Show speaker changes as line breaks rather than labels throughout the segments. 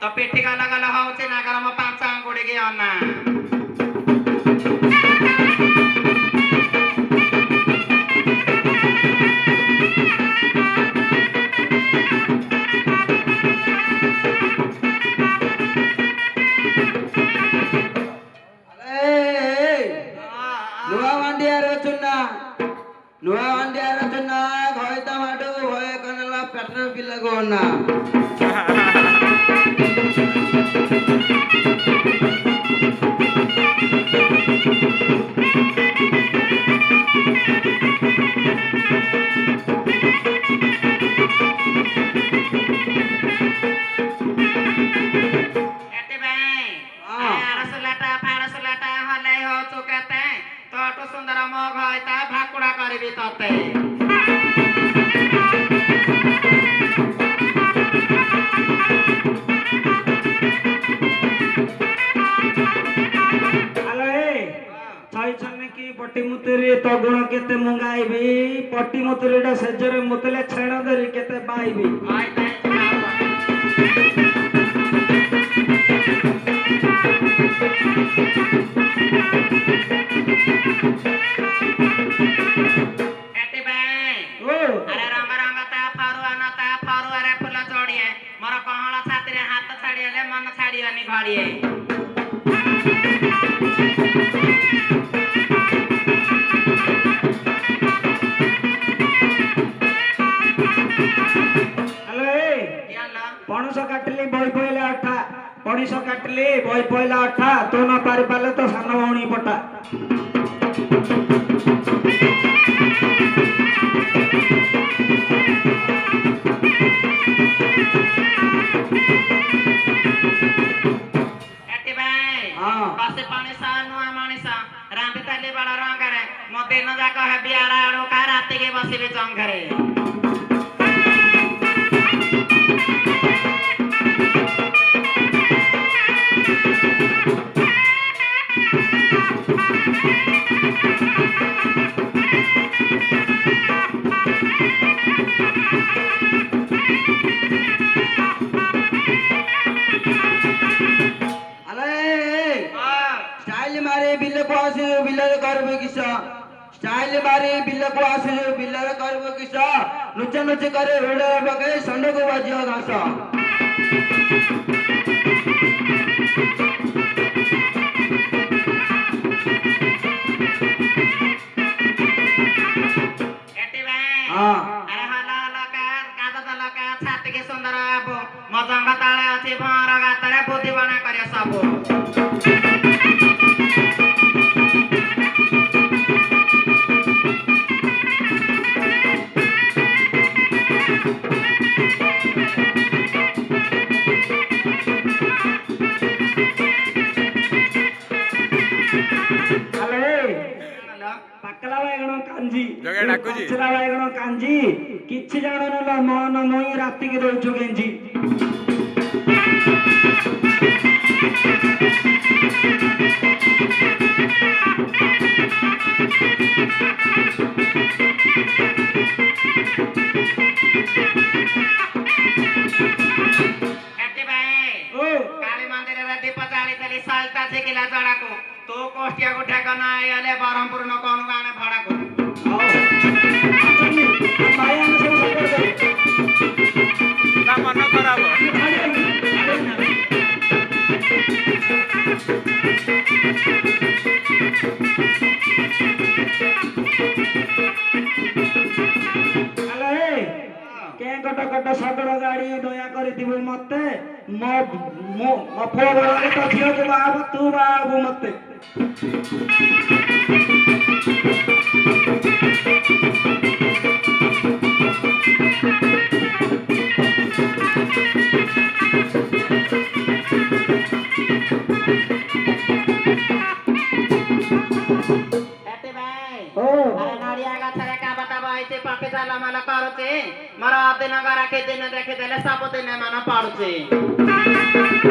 तो पिठी गला गला होचे ना गरम पांच अंगुड़ी के अन्ना
नुआ वंडिया रचना घोय टमाटो घोय कनला पेट्रोल बिल लगोना सुंदर मोग होता भाकुड़ा करबी तते
हेलो छई छने की पट्टी मुतरी तो गुण केते मंगाइबी पट्टी मुतरीडा सेजरे मुतले छेण धरी केते बाइबी
मन छाड़ियानी घड़िए
पणस काटली बई पइला अठा पणस काटली बई पइला अठा तो न पारि पाले तो सान भौणी पटा
दिन जाक है बियारा आड़ो का राती के बसी भी चंघरे
स्टाइल मारे बिल को आसे बिल करबे किसा स्टाइल मारे बिल को आसे बिल करबे किसा नुचा नुचे करे रोडे बगे संडे को बाजियो घास
एटी भाई हां अरे हला लका कादा लका छाती के सुंदर आबो मजंगा ताळे अछि भर गातरे बुद्धि बना करे सबो
पकला बैगण कांजी पचला बैगण कांजी किछि जानो न मन मोई राती के दोचु गेंजी
काली मंदिर रे दीप जाली तली सालता छिकिला जड़ा को तो कोष्टिया को ठेकाना आले बरहमपुर न कोन गाने भाड़ा को
भाई हम सब सपोर्ट कर
ना मन खराब
कट कट सगड़ गाड़ी दया करिथिबु मते मो मो मफो बड़े तो झियो के बाबू तू बाबू मते
पके जाला मला करूचे मरा दिन गरा के दिन देखे देले सब दिन मन पड़ुचे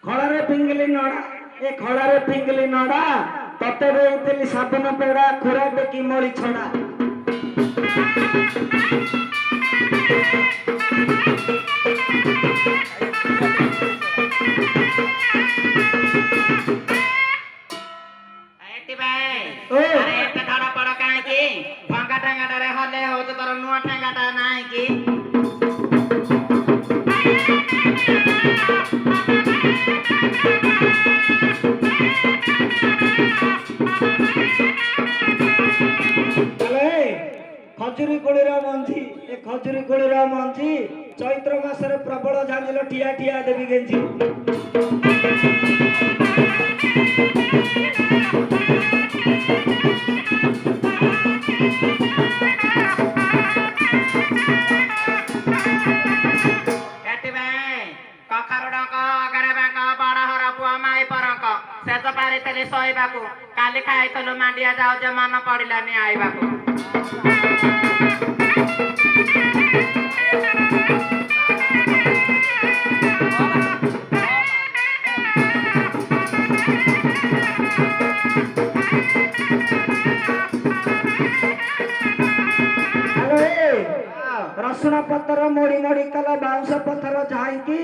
ଖଳାରେ ପିଙ୍ଗିଲି ନଡ଼ା ଏ ଖଳାରେ ପିଙ୍ଗିଲି ନଡ଼ା ତତେ ଦେଇଥିଲି ସାବୁନ ପେଡ଼ା ଖୁରା ଟେକି ମଳି ଛଡ଼ା।
ଏଠି ଭାଇ
ଓ।
ଆରେ ଏତେ ଧଡ ପଡ କାହିଁକି ଭଙ୍ଗା ଠେଙ୍ଗାଟାରେ ହଲେ ହଉଛି ତୋର ନୂଆ ଠେଙ୍ଗାଟା ନାହିଁ କି?
ଆଲେ ଖଜୁରୀ କୋଳିର ମଞ୍ଜି ଏ ଖଜୁରୀ କୋଳିର ମଞ୍ଜି ଚୈତ୍ର ମାସରେ ପ୍ରବଳ ଝାଞ୍ଜିଲ ଠିଆ ଠିଆ ଦେବି ଗେଞ୍ଜି।
ଏଠି ଭାଇ କଖାରୁ ଡଙ୍କ ଅଗାରେ ବାଙ୍କ ବଡ ହର ପୁଅ ମାଇ ପରଙ୍କ ଶେଷ ପାରିଥିଲି ଶୋଇବାକୁ କାଲି ଖାଇଥିଲୁ ମାଣ୍ଡିଆ ଯାଉଛ ମନ ପଡିଲାନି ଆଇବାକୁ।
ଆଲେ ରସୁଣ ପତ୍ର ମୋଡି ମୋଡି କଲ ବାଉଁଶ ପଥର ଝାଇକି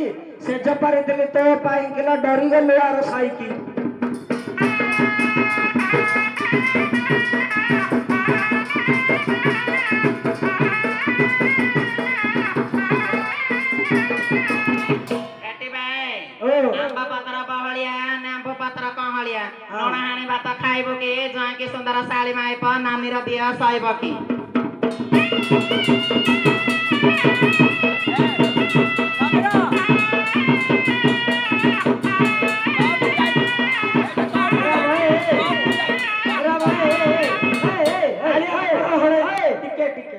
ସେଜ ପାରିଥିଲି ତୋ ପାଇଁ କିଲା ଡରିଗଲୁ ଆର ସାଇକି।
ଏଠି ଭାଇ
ଓ।
ଆମ୍ବ ପତ୍ର ବହଳିଆ ନେମ୍ବୁ ପତ୍ର କହଳିଆ ଲୁଣ ହାଣି ଭାତ ଖାଇବୁ କି ଜୁଆଁକି ସୁନ୍ଦର ଶାଳି ମାଇପ ନାନୀର ଦିଅ ସଇବ କି?